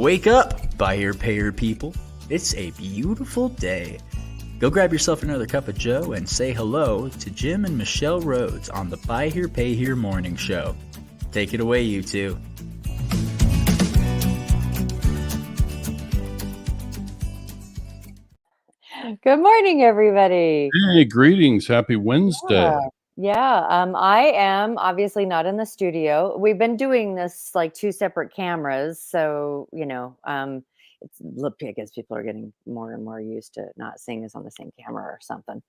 Wake up, buy here, pay here people. It's a beautiful day. Go grab yourself another cup of joe and say hello to Jim and Michelle Rhoads on the Buy Here, Pay Here Morning Show. Take it away, you two. Good morning, everybody. Hey, greetings. Happy Wednesday. I am obviously not in the studio. We've been doing this like two separate cameras. So, I guess people are getting more and more used to not seeing us on the same camera or something.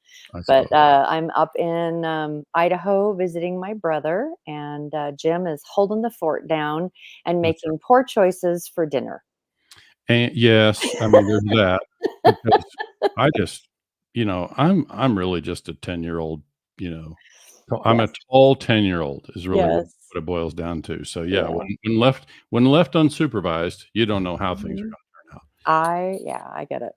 But I'm up in Idaho visiting my brother, and Jim is holding the fort down and making poor choices for dinner. And yes, I mean, there's that. Because I just, I'm really just a 10-year-old, I'm a tall 10-year-old is really what it boils down to. So when left unsupervised, you don't know how things are going to turn out. I get it.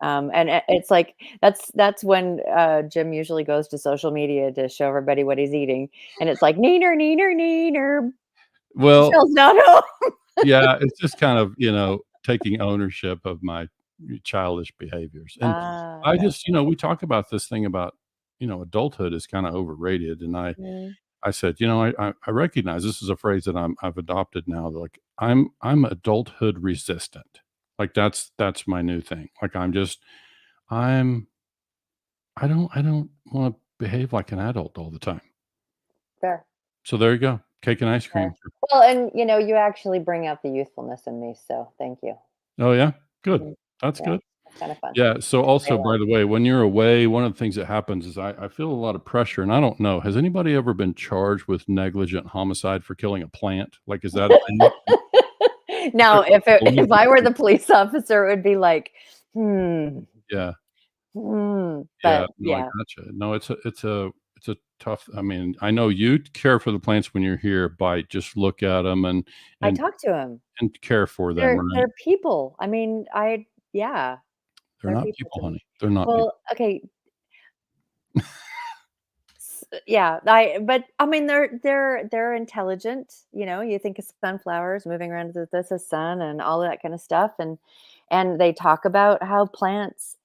And it's like, that's when Jim usually goes to social media to show everybody what he's eating. And it's like, neener. Well, Michelle's not home. Yeah, it's just kind of, taking ownership of my childish behaviors. And I just, we talk about this thing about, adulthood is kind of overrated. And I said, I recognize this is a phrase that I've adopted now. Like I'm adulthood resistant. Like that's my new thing. Like I don't want to behave like an adult all the time. Fair. So there you go. Cake and ice cream. Well, and you actually bring out the youthfulness in me. So thank you. Oh yeah. Good. That's good. It's kind of fun. Yeah. So also, by the way, when you're away, one of the things that happens is I feel a lot of pressure, and I don't know, has anybody ever been charged with negligent homicide for killing a plant? Like, is that a thing? Now, if I were the police officer, it would be like, Yeah. But I gotcha. No, it's a tough. I mean, I know you care for the plants when you're here by just look at them and I talk to them and care for them. They're people. I mean, they're not people, honey. They're not. Well, okay. But I mean, they're intelligent. You think of sunflowers moving around the sun and all that kind of stuff, and they talk about how plants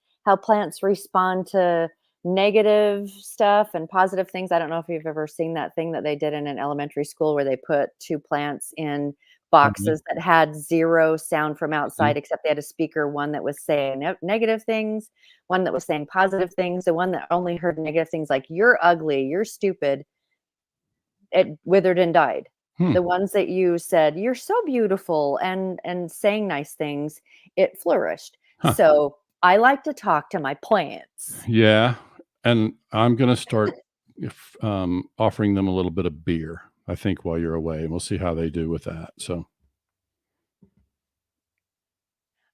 respond to negative stuff and positive things. I don't know if you've ever seen that thing that they did in an elementary school where they put two plants in boxes that had zero sound from outside, except they had a speaker, one that was saying negative things, one that was saying positive things, the one that only heard negative things like you're ugly, you're stupid, it withered and died. The ones that you said you're so beautiful and saying nice things, it flourished. So I like to talk to my plants. Yeah. And I'm going to start offering them a little bit of beer, I think, while you're away, and we'll see how they do with that. So.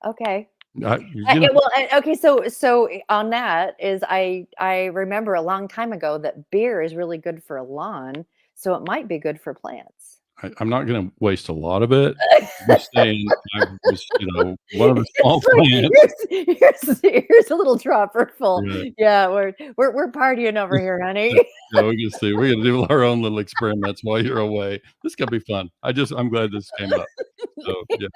Okay. So on that is I remember a long time ago that beer is really good for a lawn, so it might be good for plants. I'm not going to waste a lot of it. I'm saying one of the small plants. Here's a little dropper full. Right. Yeah, we're partying over here, honey. Yeah, we're gonna see. We're gonna do our own little experiments while you're away. This is gonna be fun. I'm glad this came up. So yeah.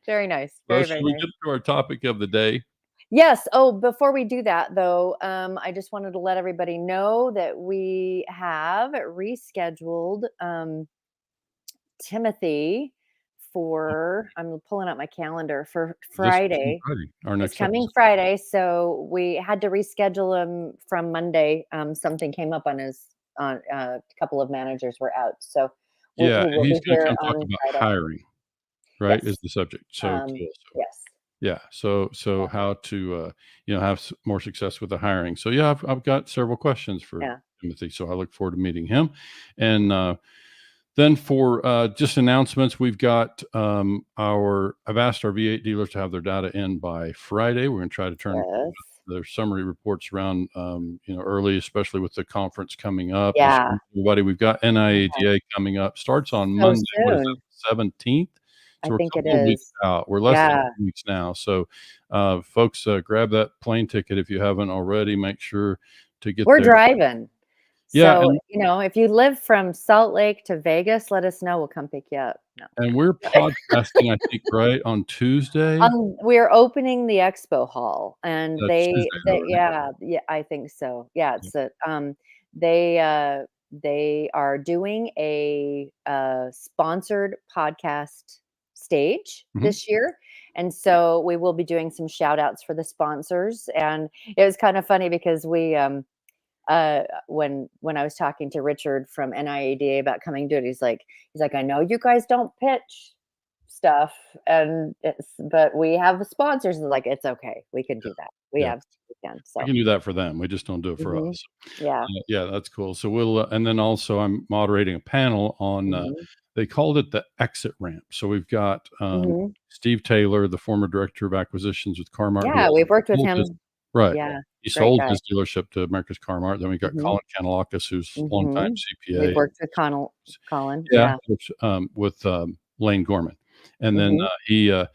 Very nice. Should we get to our topic of the day? Yes. Oh, before we do that, though, I just wanted to let everybody know that we have rescheduled Timothy I'm pulling up my calendar for Friday. Our next coming Friday. So we had to reschedule him from Monday. Something came up on a couple of managers were out. So he's going to talk about Friday. Hiring, right? Yes. Is the subject. So yes. Yeah. So how to have more success with the hiring. So yeah, I've got several questions for Timothy. So I look forward to meeting him. And then for just announcements, we've got I've asked our V8 dealers to have their data in by Friday. We're going to try to turn their summary reports around early, especially with the conference coming up. Yeah. Everybody, we've got NIADA coming up. Starts on Monday, 17th. So I think we're a couple weeks out. We're less than 2 weeks now. So folks, grab that plane ticket if you haven't already. Make sure to get We're driving. Yeah, So, if you live from Salt Lake to Vegas, let us know. We'll come pick you up. No. and we're podcasting, I think, right, on Tuesday? We're opening the expo hall, and That's Tuesday though, right? yeah, I think so. Yeah, they they are doing a sponsored podcast stage Mhm. this year. And so we will be doing some shout outs for the sponsors. And it was kind of funny because when I was talking to Richard from NIADA about coming to it, he's like, I know you guys don't pitch stuff, but we have sponsors. And like, it's okay, we can do that. We Yeah. absolutely can. We So, can do that for them. We just don't do it for mhm, us. yeah, Yeah, that's cool. So we'll, and then also I'm moderating a panel on, hmm they called it the exit ramp. So we've got hmm Steve Taylor, the former director of acquisitions with Carmart, who yeah, we've worked with sold his, him. right. Yeah, He great sold guy. his dealership to America's Carmart. Then we got hmm Colin Canalakis, who's longtime hmm CPA. We've worked with Colin. Yeah, Yeah. which, with Lane Gorman, and then hmm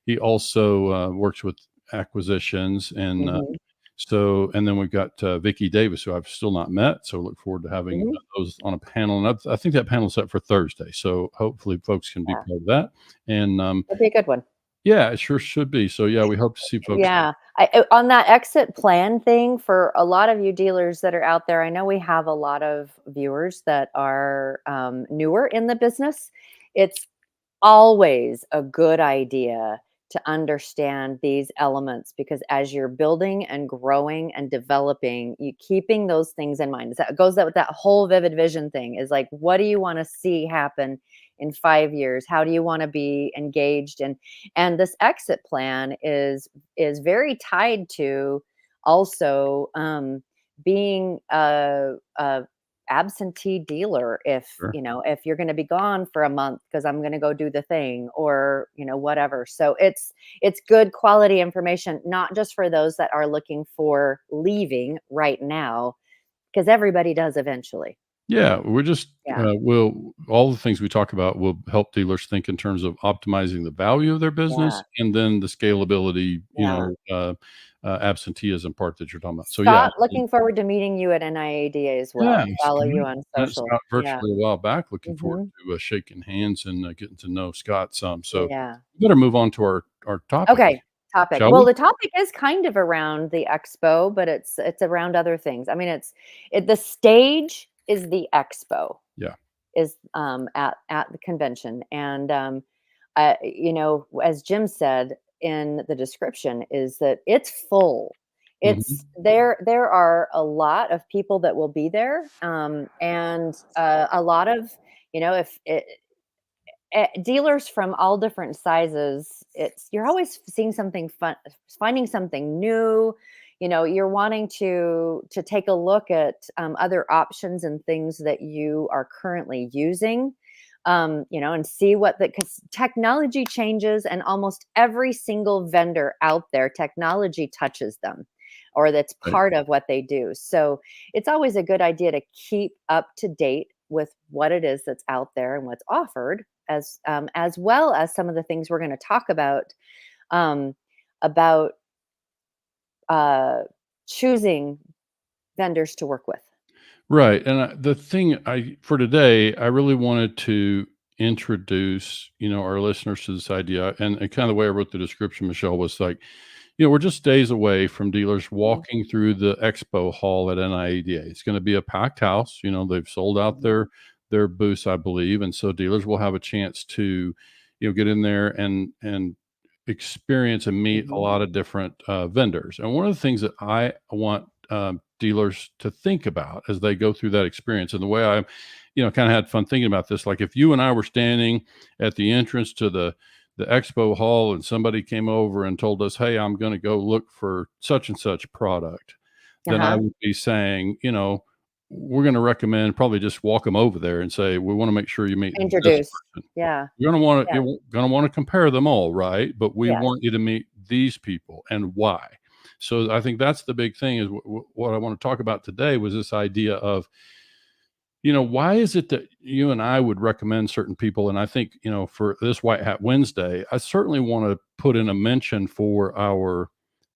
he also works with acquisitions, and hmm so, and then we've got Vicky Davis, who I've still not met. So look forward to having hmm those on a panel. And I think that panel's set for Thursday. So hopefully folks can be Yeah, part of that. And it'd be a good one. yeah, it sure should be. So yeah, we hope to see folks. Yeah. On that exit plan thing, for a lot of you dealers that are out there, I know we have a lot of viewers that are newer in the business. It's always a good idea to understand these elements, because as you're building and growing and developing, you keeping those things in mind. That goes with that whole vivid vision thing, is like, what do you want to see happen in 5 years? How do you want to be engaged? And this exit plan is very tied to also being a absentee dealer. If Sure. if you're going to be gone for a month because I'm going to go do the thing, or whatever. So it's good quality information, not just for those that are looking for leaving right now, because everybody does eventually. Yeah, we're just Yeah, all the things we talk about will help dealers think in terms of optimizing the value of their business, yeah, and then the scalability, yeah. absenteeism part that you're talking about. So yeah, Scott, looking forward to meeting you at NIADA as yeah, well. Follow you on met social. Scott Yeah. virtually a while back. Looking forward hmm to shaking hands and getting to know Scott some. So Yeah. we better move on to our topic, Okay. Topic. shall Well, we? the topic is kind of around the expo, but it's around other things. I mean, the stage is the expo, Yeah. is at the convention. And as Jim said in the description, is that it's full. Mhm. There are a lot of people that will be there, and a lot of, if it, dealers from all different sizes. You're always seeing something fun, finding something new. You're wanting to take a look at other options and things that you are currently using, and see because technology changes, and almost every single vendor out there, technology touches them, or that's Right. part of what they do. So it's always a good idea to keep up to date with what it is that's out there and what's offered, as well as some of the things we're going to talk um, about uh, choosing vendors to work with. Right. And the thing for today, I really wanted to introduce, our listeners to this idea. And kind of the way I wrote the description, Michelle, was like, we're just days away from dealers Mhm, walking through the expo hall at NIADA. It's going to be a packed house. They've sold out mhm, their booths, I believe. And so dealers will have a chance to, get in there and experience and meet a mhm, lot of different vendors. And one of the things that I want dealers to think about as they go through that experience, and the way I, kind of had fun thinking about this, like if you and I were standing at the entrance to the expo hall and somebody came over and told us, hey, I'm going to go look for such and such product, then I uh-huh. would be saying, we're going to recommend probably just walk them over there and say, we want to make sure you meet this Introduce. person. Yeah. You're Yeah. going to want to compare them all, right? But we Yes. want you to meet these people, and why. So I think that's the big thing, is what I want to talk about today was this idea of, why is it that you and I would recommend certain people? And I think, for this White Hat Wednesday, I certainly want to put in a mention for our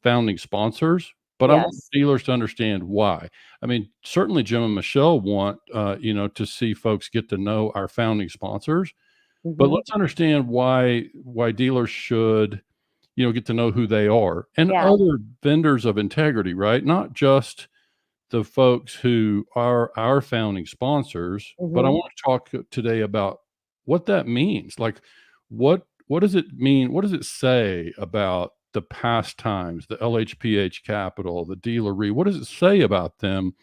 founding sponsors, but I want Yes. dealers to understand why. I mean, certainly Jim and Michelle want, to see folks get to know our founding sponsors, but Mhm. let's understand why dealers should, get to know who they are and Yeah. other vendors of integrity, right? Not just the folks who are our founding sponsors, but I Mhm. want to talk today about what that means. Like, what does it mean? What does it say about the past times, the LHPH Capital, the Dealer Re? What does it say about them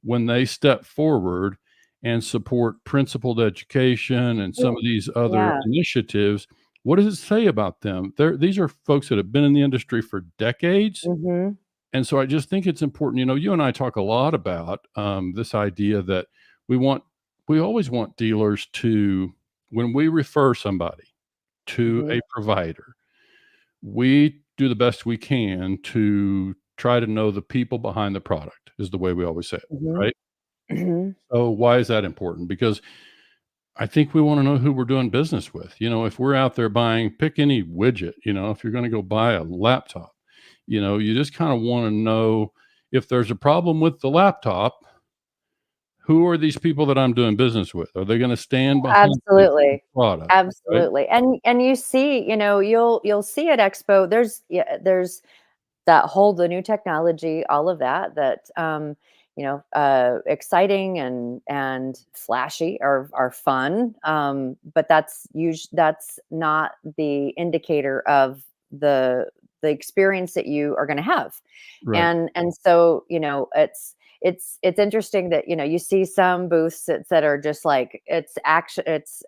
when they step forward and support principled education and some Mm. of these other Yeah. initiatives? What does it say about them? These are folks that have been in the industry for decades, Mhm. and so I just think it's important. You and I talk a lot about this idea that we always want dealers to, when we refer somebody to Mhm. a provider, we do the best we can to try to know the people behind the product, is the way we always say it, Mhm. right? Mhm. So why is that important? Because I think we want to know who we're doing business with. If we're out there buying, pick any widget, if you're going to go buy a laptop, you just kind of want to know if there's a problem with the laptop, who are these people that I'm doing business with? Are they going to stand behind the Absolutely. product, right? Absolutely. And you see, you'll see at Expo, there's that whole the new technology, all of that exciting and flashy are fun. But that's not the indicator of the experience that you are going to have. Right. And so, it's interesting that you see some booths that are just like it's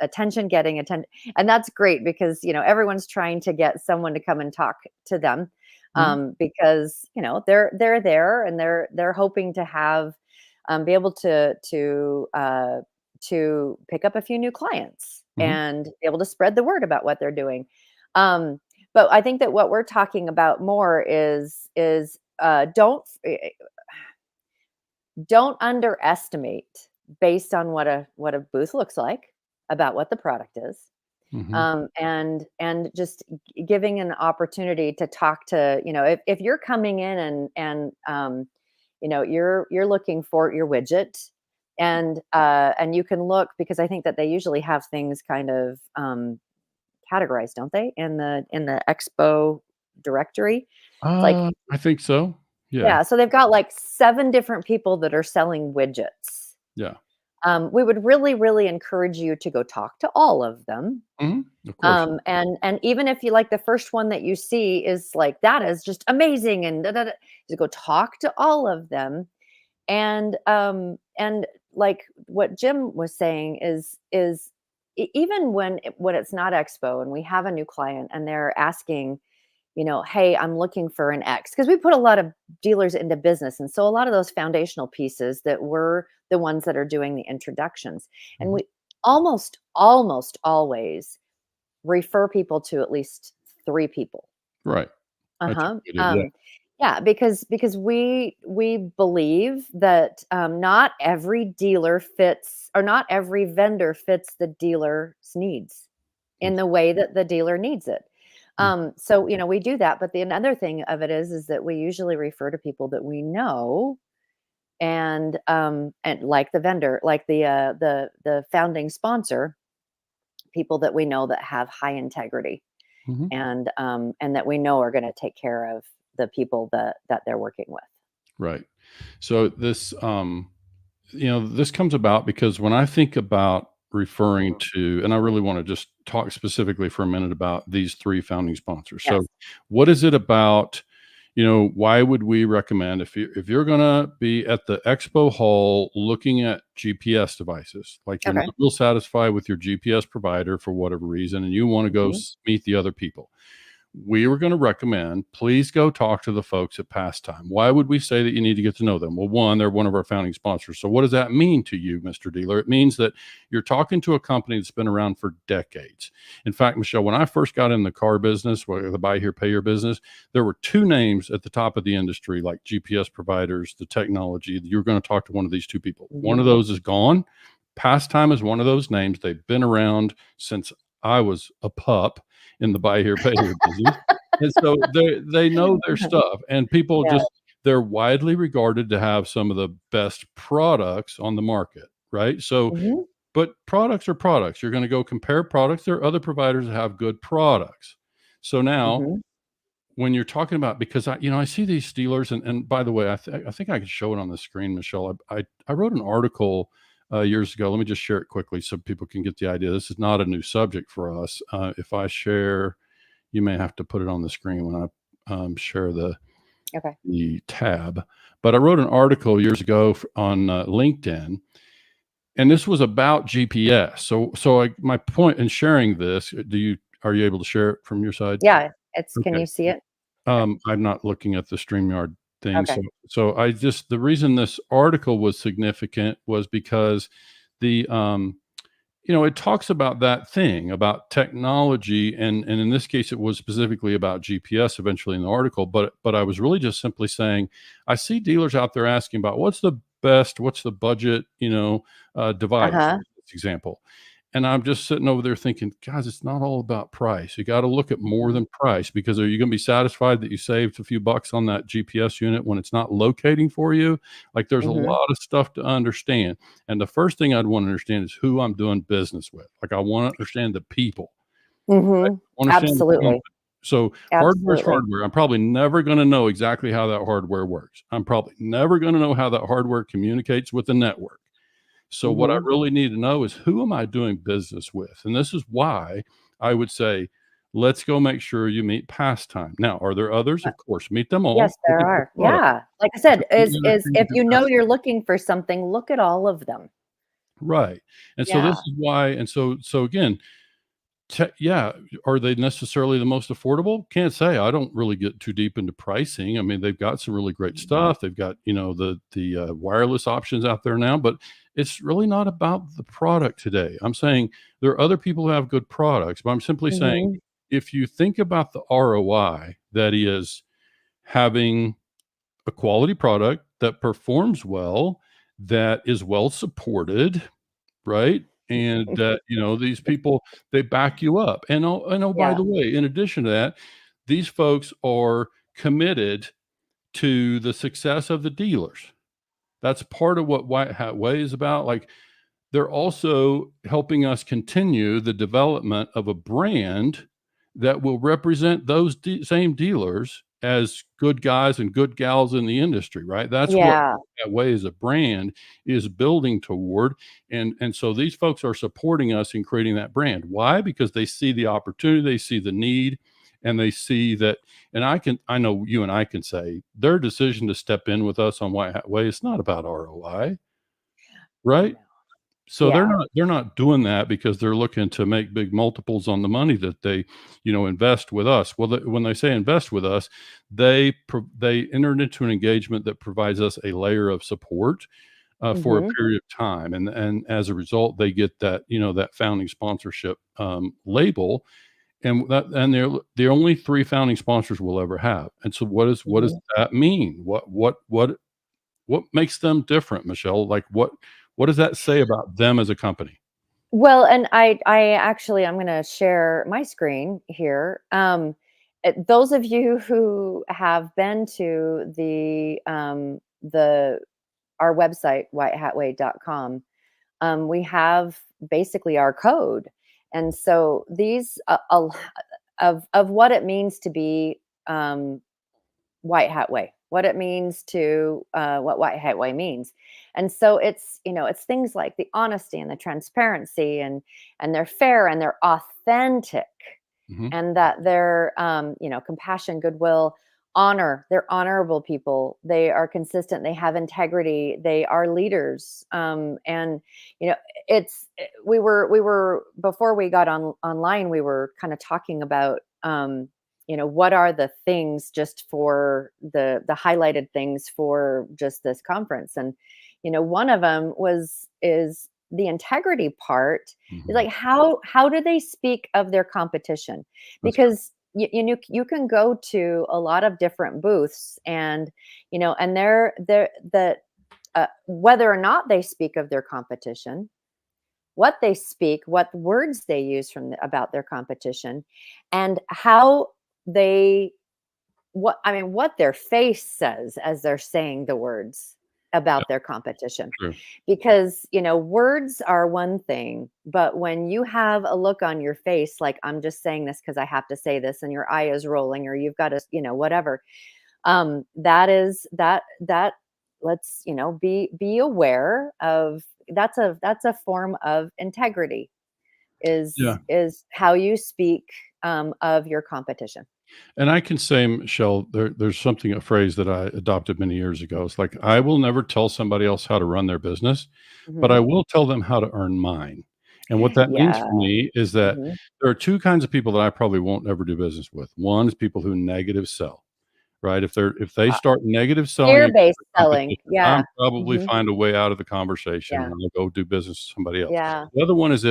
attention getting attention, and that's great because everyone's trying to get someone to come and talk to them, Mhm. because they're there and they're hoping to have be able to pick up a few new clients Mhm. and be able to spread the word about what they're doing. Um, but I think that what we're talking about more is don't underestimate based on what a booth looks like about what the product is, Mhm. and just giving an opportunity to talk to if you're coming in and you're looking for your widget, and you can look because I think that they usually have things kind of categorized, don't they, in the expo directory. It's like, I think so. Yeah. yeah, so they've got like 7 different people that are selling widgets. Yeah. We would really, really encourage you to go talk to all of them. Mhm. Of course. And even if you like the first one that you see is like, that is just amazing, and da, da, da, to go talk to all of them. And like what Jim was saying is even when it's not expo and we have a new client and they're asking, hey, I'm looking for an X, because we put a lot of dealers into business. And so a lot of those foundational pieces that were the ones that are doing the introductions. And Mhm. we almost always refer people to at least 3 people. Right. That's a Uh-huh. good idea. Yeah, because we believe that not every dealer fits, or not every vendor fits the dealer's needs in That's the way that the dealer needs it. mm, So we do that, but the another thing of it is that we usually refer to people that we know, and like the vendor, like the founding sponsor, people that we know that have high integrity, mhm. and that we know are going to take care of the people that they're working with. Right. So this comes about because when I think about referring Mhm. to, and I really want to just talk specifically for a minute about these 3 founding sponsors. So Yes. what is it about, why would we recommend, if you're going to be at the expo hall looking at GPS devices, like you're Okay. not real satisfied with your GPS provider for whatever reason, and you want to go Mhm. meet the other people, we were going to recommend, please go talk to the folks at Pastime. Why would we say that you need to get to know them? Well, one, they're one of our founding sponsors. So what does that mean to you, Mr. Dealer? It means that you're talking to a company that's been around for decades. In fact, Michelle, when I first got in the car business, the buy here, pay here business, there were 2 names at the top of the industry, like GPS providers, the technology. You're going to talk to one of these 2 people. One Mhm. of those is gone. Pastime is one of those names. They've been around since I was a pup in the buy here, pay here business. And so they know their stuff, and people Yeah. just, they're widely regarded to have some of the best products on the market, right? So, Mhm. but products are products. You're going to go compare products. There are other providers that have good products. So now, Mhm. when you're talking about, because I see these dealers, and by the way, I think I can show it on the screen, Michelle. I wrote an article years ago. Let me just share it quickly so people can get the idea. This is not a new subject for us. If I share, you may have to put it on the screen when I share Okay. the tab. But I wrote an article years ago on LinkedIn, and this was about GPS. So my point in sharing this, are you able to share it from your side? Yeah, can Okay. you see it? Okay. I'm not looking at the StreamYard thing. Okay. So the reason this article was significant was because the, it talks about that thing about technology. And in this case, it was specifically about GPS eventually in the article. But I was really just simply saying, I see dealers out there asking about what's the budget, device, Uh-huh. this example. And I'm just sitting over there thinking, guys, it's not all about price. You got to look at more Mhm. than price, because are you going to be satisfied that you saved a few bucks on that GPS unit when it's not locating for you? Like, there's a Mhm. lot of stuff to understand. And the first thing I'd want to understand is who I'm doing business with. Like, I want to understand the people. Right? Mhm. I want to understand the company. Absolutely. So hardware's Absolutely. hardware. I'm probably never going to know exactly how that hardware works. I'm probably never going to know how that hardware communicates with the network. So what I Mhm. really need to know is, who am I doing business with? And this is why I would say, let's go make sure you meet Pastime. Now, are there others? Uh, Of course, meet them all. yes, Look there at their are. product. Yeah. Like I said, Completely is understand if who you know Pastime. you're looking for something, look at all of them. Right. And so this Yeah. is why. And so again, yeah, are they necessarily the most affordable? Can't say. I don't really get too deep into pricing. I mean, they've got some really great Mhm. stuff. They've got, the wireless options out there now, but it's really not about the product today. I'm saying there are other people who have good products, but I'm simply saying, Mhm. if you think about the ROI, that is having a quality product that performs well, that is well supported, right? And that, these people, they back you up. And by Yeah. the way, in addition to that, these folks are committed to the success of the dealers. That's part of what White Hat Way is about. Like, they're also helping us continue the development of a brand that will represent those same dealers as good guys and good gals in the industry, right? That's what Yeah. that way as a brand is building toward. And so these folks are supporting us in creating that brand. Why? Because they see the opportunity, they see the need, and they see that. And I know you and I can say, their decision to step in with us on White Hat Way, it's not about ROI, right? No. So Yeah. they're not doing that because they're looking to make big multiples on the money that they, invest with us. Well, when they say invest with us, they entered into an engagement that provides us a layer of support for a Mhm. period of time, and as a result, they get that, that founding sponsorship label, and they're the only three founding sponsors we'll ever have. And so, what does Mhm. that mean? What makes them different, Michelle? Like, what does that say about them as a company? Well, and I actually I'm going to share my screen here. Those of you who have been to the our website whitehatway.com, we have basically our code, and so these of what it means to be um, White Hat Way, what it means to what White Hat Way means. And so it's things like the honesty and the transparency, and they're fair and they're authentic, Mhm. and that they're compassion, goodwill, honor. They're honorable people. They are consistent. They have integrity. They are leaders. And you know, we were before we got online, we were kind of talking about what are the things just for the highlighted things for just this conference. And one of them is the integrity part. Is Mhm. like, how do they speak of their competition? That's right. Because you can go to a lot of different booths, and and they're that whether or not they speak of their competition, what they speak, what words they use about their competition, and how they what their face says as they're saying the words Yeah, about their competition. true. Because, words are one thing, but when you have a look on your face, like, I'm just saying this because I have to say this, and your eye is rolling, or you've got whatever, that let's, be aware of. That's a form of integrity, Yeah. is how you speak, of your competition. And I can say, Michelle, there's something, a phrase that I adopted many years ago. It's like, I will never tell somebody else how to run their business, but Hmm. I will tell them how to earn mine. And what that means Yeah. for me is that Hmm. there are two kinds of people that I probably won't ever do business with. One is people who negative sell, right? If they start negative selling against Fear-based the selling. competition, I'm Yeah. probably Hmm. find a way out of the conversation, Yeah. and I'll go do business with somebody else. Yeah. The other one is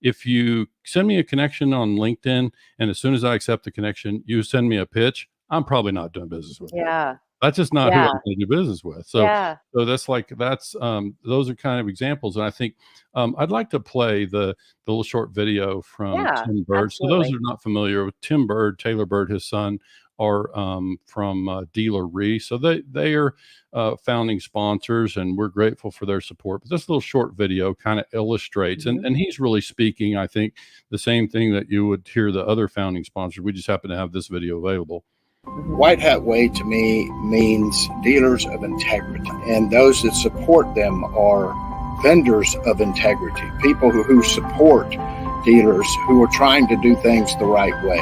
if you send me a connection on LinkedIn, and as soon as I accept the connection, you send me a pitch, I'm probably not doing business with you. Yeah. That's just not who Yeah. I'm gonna do business with. So Yeah. so those are kind of examples, and I think, I'd like to play the little short video from Yeah. Tim Bird. So those Absolutely. who are not familiar with Tim Bird, Taylor Bird, his son, are, from, Dealer Re. So they are, founding sponsors, and we're grateful for their support. But this little short video kinda illustrates, and Hmm. and he's really speaking, I think, the same thing that you would hear the other founding sponsors. We just happen to have this video available. Hmm. White Hat Way to me means dealers of integrity, and those that support them are vendors of integrity, people who support dealers who are trying to do things the right way,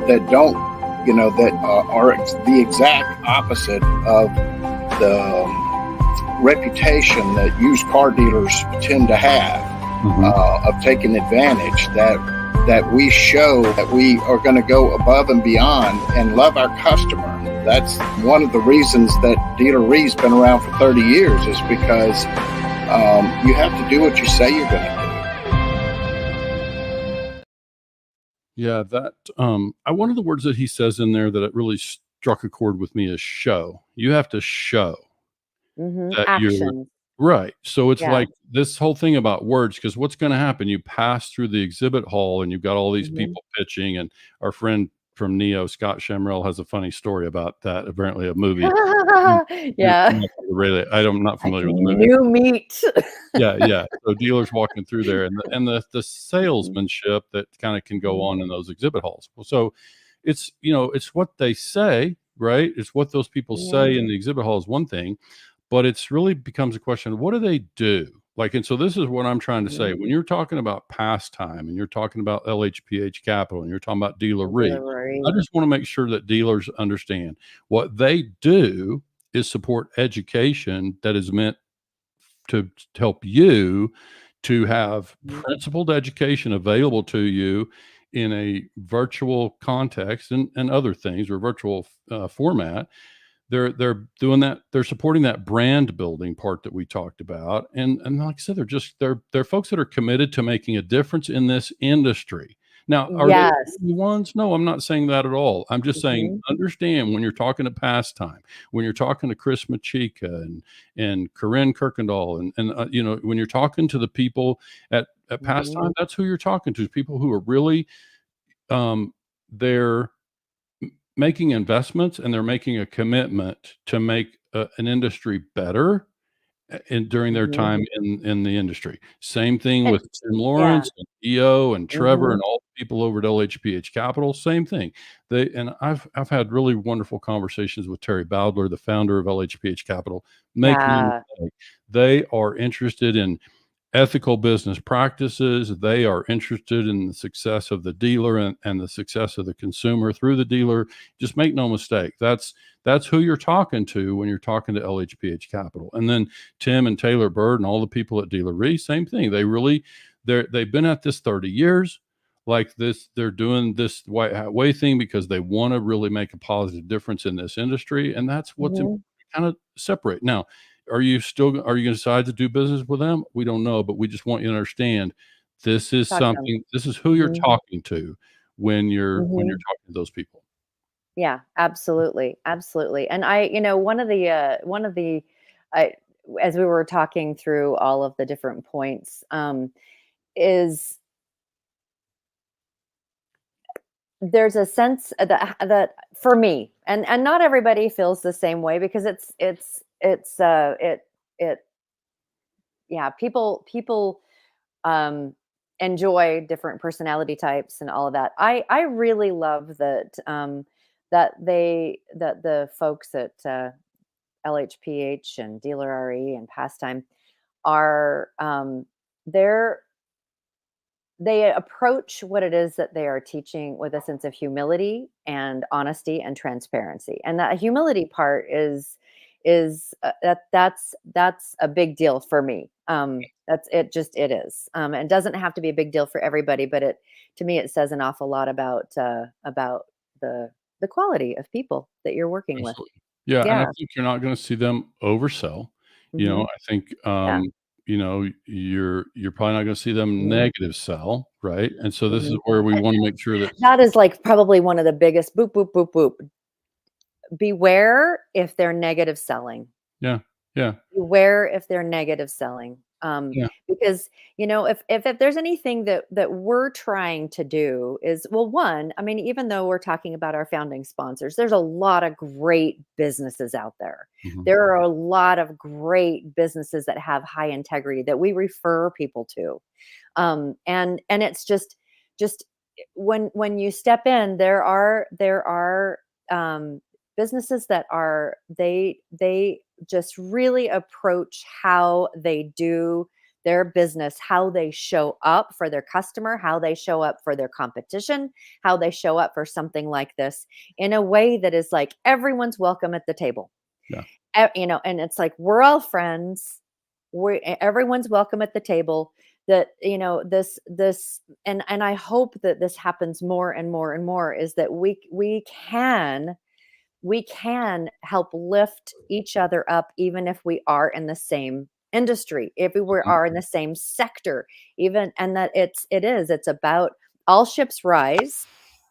that don't, that are the exact opposite of the reputation that used car dealers tend to have, of taking advantage. That we show that we are going to go above and beyond and love our customer. That's one of the reasons that Dealer Re's been around for 30 years, is because you have to do what you say you're going to do. Yeah, that one of the words that he says in there that it really struck a chord with me is show. You have to show that you're Actions. right. So it's Yeah. like this whole thing about words, because what's going to happen? You pass through the exhibit hall and you've got all these Hmm. people pitching, and our friend from Neo, Scott Shamrell, has a funny story about that. Apparently, a movie. Yeah. I'm not Like familiar with the movie. new meat. Yeah, yeah. So dealers walking through there, and the Mhm. salesmanship that kind of can go Mhm. on in those exhibit halls. Well, so it's what they say, right? It's what those people Yeah. say in the exhibit hall is one thing, but it's really becomes a question of what do they do? Like, and so this is what I'm trying to Mhm. say. When you're talking about pastime and you're talking about LHPH Capital and you're talking about Dealer Re, I Delivery. just want to make sure that dealers understand what they do is support education that is meant to help you to have Mhm. principled education available to you in a virtual context and other things, or virtual format. They're doing that. They're supporting that brand building part that we talked about, and like I said, they're folks that are committed to making a difference in this industry. Now, are they Yes. the only ones? No, I'm not saying that at all. I'm just saying, Mhm. understand, when you're talking to Pastime, when you're talking to Chris Machika and Corinne Kirkendall, and when you're talking to the people at Mhm. Pastime, that's who you're talking to. People who are really, they're making investments, and they're making a commitment to make an industry better during their Mhm. time in the industry. Same thing And with Tim yeah. Lawrence and EO and Trevor Mhm. and all the people over at LHPH Capital. Same thing. I've had really wonderful conversations with Terry Bowdler, the founder of LHPH Capital. Make no Yeah. mistake, they are interested in ethical business practices. They are interested in the success of the dealer, and the success of the consumer through the dealer. Just make no mistake. That's who you're talking to when you're talking to LHPH Capital. And then Tim and Taylor Bird and all the people at Dealer Re, same thing. They've been at this 30 years. Like this, they're doing this white hat way thing because they want to really make a positive difference in this industry. And that's what's Mhm. kind of separate. Now, are you going to decide to do business with them? We don't know, but we just want you to understand Talk to 'em. this is who you're Mhm. talking to when you're Mhm. talking to those people. Yeah, absolutely, absolutely. And one of the, I, as we were talking through all of the different points, is there's a sense that for me, and not everybody feels the same way, because it yeah, people um enjoy different personality types and all of that. I really love that the folks at LHPH and Dealer RE and Pastime are they're they approach what it is that they are teaching with a sense of humility and honesty and transparency. And that humility part that's a big deal for me. That's it. Just it is. It doesn't have to be a big deal for everybody, but it to me it says an awful lot about the quality of people that you're working with. Absolutely. Yeah, and I Yeah. think you're not gonna see them oversell. Hmm. I think, Yeah. you're probably not gonna see them Hmm. negative sell, right? And so this is Hmm. where we wanna make sure that That is like probably one of the biggest boop boop boop boop. Beware if they're negative selling. yeah, yeah, Beware if they're negative selling. yeah, Because if there's anything that we're trying to do is, well, one, I mean, even though we're talking about our founding sponsors, there's a lot of great businesses out there. mhm, There are a lot of great businesses that have high integrity that we refer people to. And it's just when you step in, there are businesses that are they just really approach how they do their business, how they show up for their customer, how they show up for their competition, how they show up for something like this in a way that is like everyone's welcome at the table. yeah, And it's like we're all friends. Everyone's welcome at the table. That this and I hope that this happens more and more and more, is that we can help lift each other up, even if we are in the same industry, if we mhm, are in the same sector, even, and that it's about all ships rise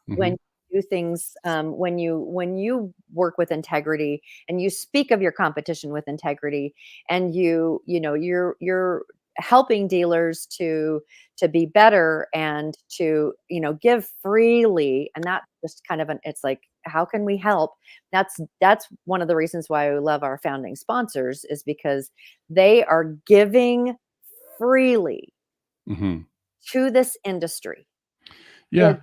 when mhm, you do things, when you work with integrity and you speak of your competition with integrity, and you're helping dealers to be better and to give freely. And that just kind of it's like, how can we help? That's one of the reasons why we love our founding sponsors, is because they are giving freely mhm. to this industry. Yeah,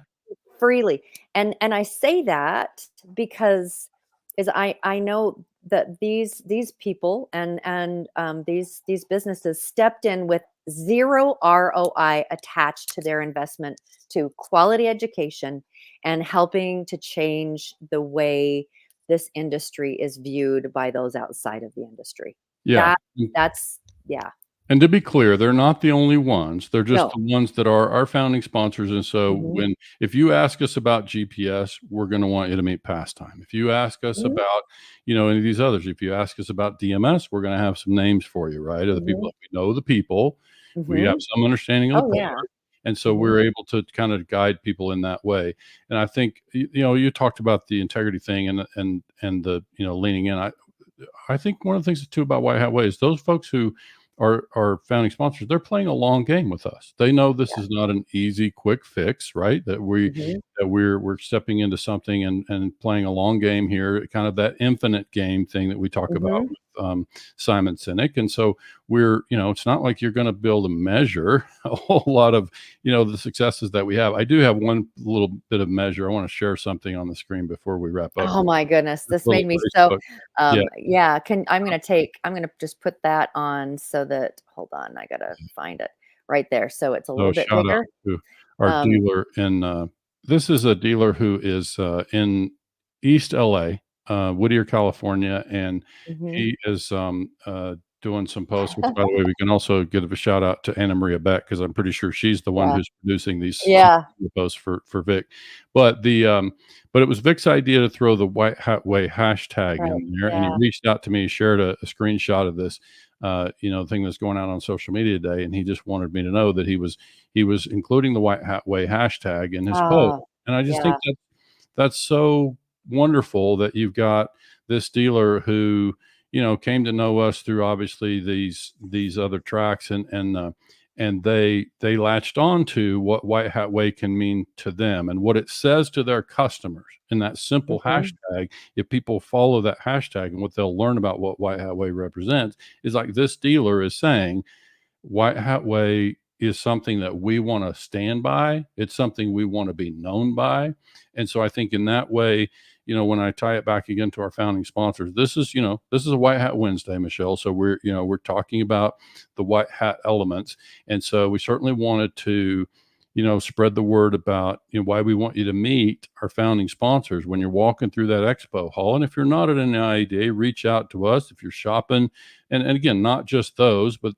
Freely. And I say that because is I know that these people and these businesses stepped in with zero ROI attached to their investment, to quality education and helping to change the way this industry is viewed by those outside of the industry. yeah. That that's yeah. And to be clear, they're not the only ones. They're just No. the ones that are our founding sponsors. And so Mhm. if you ask us about GPS, we're going to want you to meet Pastime. If you ask us Mhm. about, any of these others, if you ask us about DMS, we're going to have some names for you, right? Of the people Mhm. that we know, the people, we have Mhm. some understanding of the Oh, yeah. product. And so Mhm. we're able to kind of guide people in that way. And I think, you talked about the integrity thing and the, leaning in. I think one of the things too about White Hat Way is those folks who are founding sponsors, they're playing a long game with us. They know this is not an easy, quick fix, right? That Mhm. we're stepping into something and playing a long game here, kind of that infinite game thing that we talk about Mhm. with Simon Sinek. And so it's not like you're going to be able to measure a whole lot of the successes that we have. I do have one little bit of measure. I want to share something on the screen before we wrap up. Oh my goodness, This this little made me so Facebook. Yeah. yeah, I'm gonna just put that on so that, hold on, I gotta find it right there. So it's a So little bit shout out bigger. to our Um, dealer this is a dealer who is in East LA, Whittier, California, and mhm. he is doing some posts, which by the way, we can also give a shout out to Anna Maria Beck because I'm pretty sure she's the one Yeah, who's producing these yeah, posts for Vic. But but it was Vic's idea to throw the White Hat Way hashtag right, in there, and he yeah, reached out to me, shared a screenshot of this thing that's going out on social media today, and he just wanted me to know that he was including the White Hat Way hashtag in his post. oh, And I just think yeah, that's so wonderful that you've got this dealer who came to know us through obviously these other tracks and they latched on to what White Hat Way can mean to them and what it says to their customers in that simple hashtag. If people follow that hashtag, and what they'll learn about what White Hat Way represents is like this dealer is saying, White Hat Way is something that we want to stand by. It's something we want to be known by. And so I think in that way, when I tie it back again to our founding sponsors, this is a White Hat Wednesday, Michelle. So we're talking about the white hat elements. And so we certainly wanted to, spread the word about, why we want you to meet our founding sponsors when you're walking through that expo hall. And if you're not at an IADA, reach out to us. If you're shopping, and again, not just those, but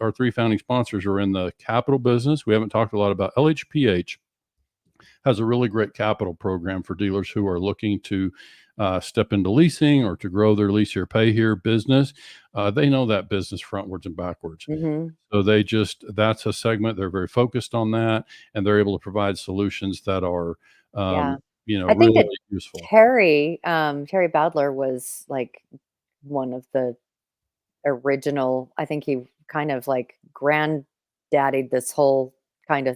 our 3 founding sponsors are in the capital business. We haven't talked a lot about LHPH. Has a really great capital program for dealers who are looking to step into leasing or to grow their lease here, pay here business. They know that business frontwards and backwards. So that's a segment. They're very focused on that, and they're able to provide solutions that are, I think really that useful. Terry Bowdler was like one of the original, I think he kind of like granddaddied this whole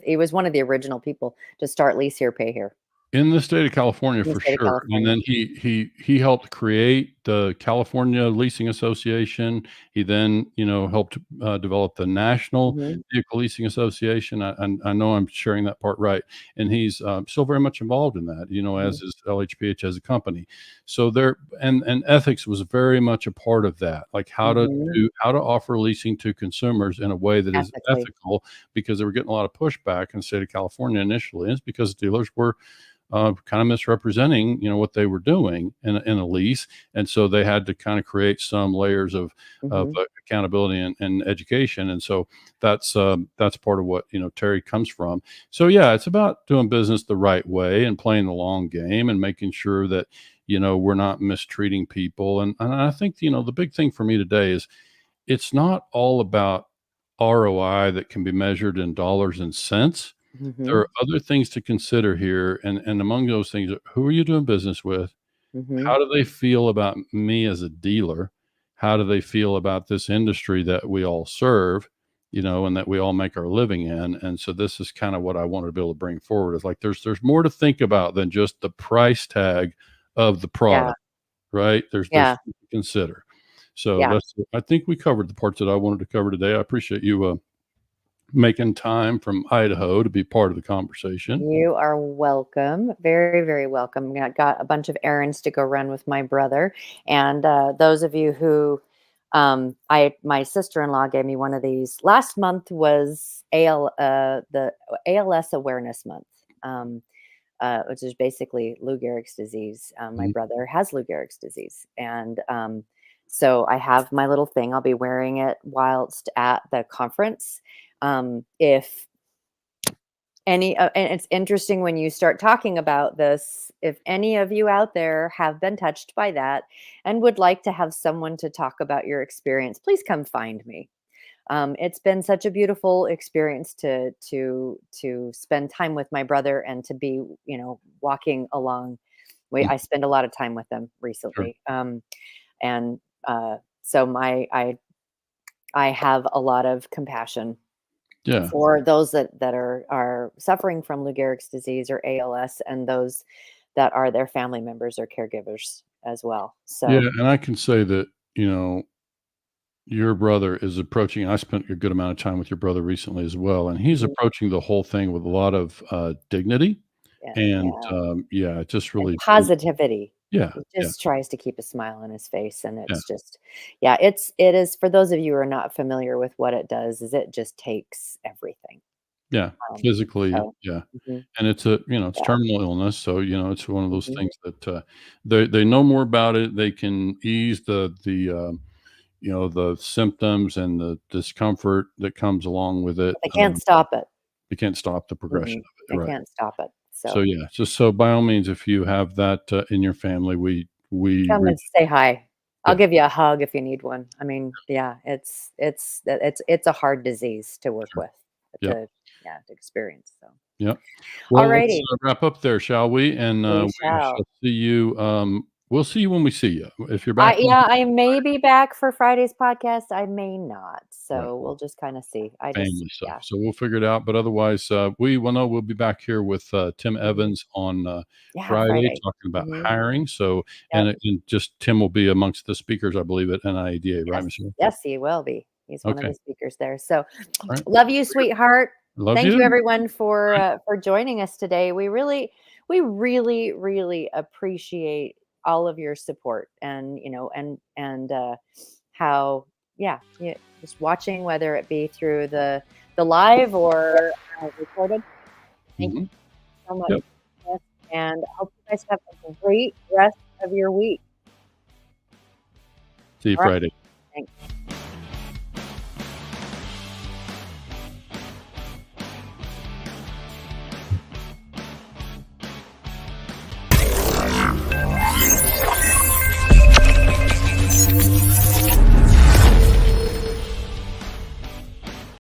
he was one of the original people to start lease here, pay here. In the state of California, for sure. And then he helped create the California Leasing Association. He then, helped develop the National Vehicle Leasing Association. I know I'm sharing that part right. And he's still very much involved in that, as is LHPH as a company. So and ethics was very much a part of that, like how to offer leasing to consumers in a way that is ethical, because they were getting a lot of pushback in the state of California initially. And it's because dealers were kind of misrepresenting, what they were doing in a lease. And so they had to kind of create some layers of accountability and education. And so that's part of what, Terry comes from. So yeah, it's about doing business the right way and playing the long game and making sure that, we're not mistreating people. And I think, the big thing for me today is it's not all about ROI that can be measured in dollars and cents. There are other things to consider here. And among those things, who are you doing business with? How do they feel about me as a dealer? How do they feel about this industry that we all serve, and that we all make our living in? And so this is kind of what I wanted to be able to bring forward, is like, there's more to think about than just the price tag of the product, right? There's things to consider. So I think we covered the parts that I wanted to cover today. I appreciate you, making time from Idaho to be part of the conversation. You are welcome. Very, very welcome. I got a bunch of errands to go run with my brother. And those of you who, my sister-in-law gave me one of these. Last month was the ALS Awareness Month, which is basically Lou Gehrig's disease. My brother has Lou Gehrig's disease. And so I have my little thing. I'll be wearing it whilst at the conference. If any, and it's interesting when you start talking about this, if any of you out there have been touched by that and would like to have someone to talk about your experience, please come find me. It's been such a beautiful experience to spend time with my brother and to be, walking along. I spend a lot of time with them recently. So I have a lot of compassion for those that are suffering from Lou Gehrig's disease or ALS, and those that are their family members or caregivers as well. So and I can say that, your brother is approaching, I spent a good amount of time with your brother recently as well, and he's approaching the whole thing with a lot of dignity and just really and positivity. He just tries to keep a smile on his face, and it's just, it is, for those of you who are not familiar with what it does, is it just takes everything. Physically. And it's it's terminal illness. So, it's one of those things that they know more about it. They can ease the symptoms and the discomfort that comes along with it. They can't stop it. They can't stop the progression of it. They can't stop it. So by all means, if you have that in your family, we come and say hi. I'll give you a hug if you need one. I mean, it's a hard disease to work with, to experience. So Well, alrighty, let's wrap up there, shall we? And we shall see you. we'll see you when we see you. If you're back. I may be back for Friday's podcast. I may not. So Right. we'll just kind of see. Family stuff. So we'll figure it out. But otherwise, we'll be back here with Tim Evans on Friday talking about hiring. So, and just Tim will be amongst the speakers, I believe, at NIADA, right, Michelle? Yes, he will be. He's one of the speakers there. So love you, sweetheart. Thank you everyone for joining us today. We really appreciate all of your support and, how, just watching, whether it be through the live or recorded. Thank you so much. Yep. And I hope you guys have a great rest of your week. See you Friday. Thanks.